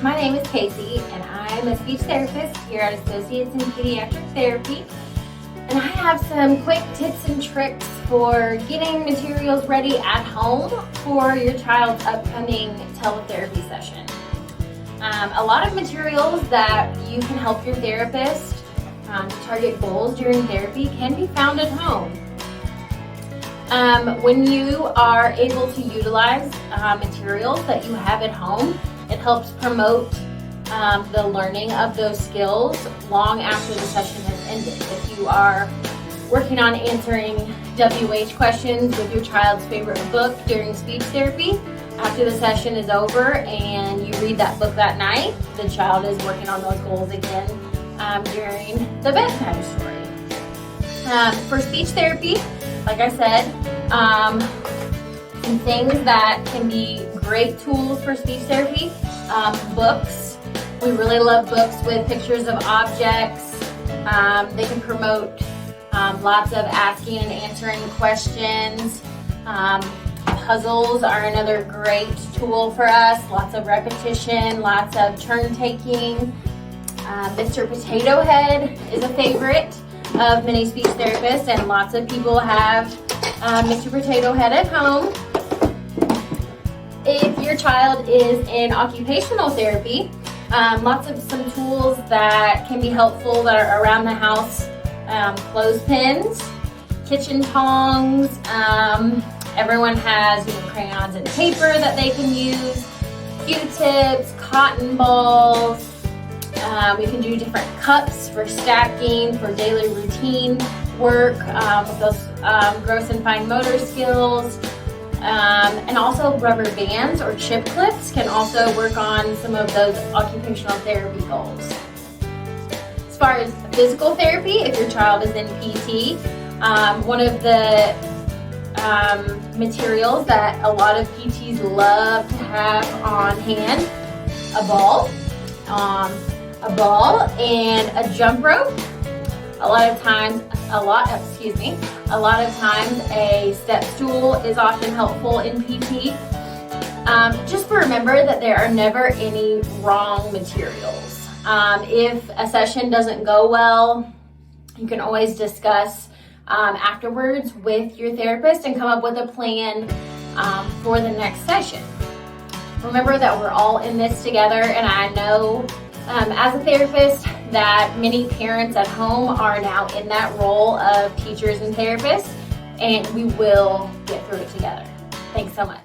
My name is Casey, and I'm a speech therapist here at Associates in Pediatric Therapy. And I have some quick tips and tricks for getting materials ready at home for your child's upcoming teletherapy session. A lot of materials that you can help your therapist to target goals during therapy can be found at home. When you are able to utilize materials that you have at home, it helps promote the learning of those skills long after the session has ended. If you are working on answering WH questions with your child's favorite book during speech therapy, after the session is over and you read that book that night, the child is working on those goals again during the bedtime story. For speech therapy, like I said, some things that can be great tools for speech therapy. Books. We really love books with pictures of objects. They can promote lots of asking and answering questions. Puzzles are another great tool for us. Lots of repetition, lots of turn taking. Mr. Potato Head is a favorite of many speech therapists, and lots of people have Mr. Potato Head at home. If your child is in occupational therapy, lots of some tools that can be helpful that are around the house. Clothespins, kitchen tongs, everyone has crayons and paper that they can use, Q-tips, cotton balls. We can do different cups for stacking, for daily routine work with those gross and fine motor skills. And also rubber bands or chip clips can also work on some of those occupational therapy goals. As far as physical therapy, if your child is in PT, one of the materials that a lot of PTs love to have on hand, a ball and a jump rope. A lot of times a step stool is often helpful in PT. Just remember that there are never any wrong materials. If a session doesn't go well, you can always discuss afterwards with your therapist and come up with a plan for the next session. Remember that we're all in this together, and I know as a therapist that many parents at home are now in that role of teachers and therapists, and we will get through it together. Thanks so much.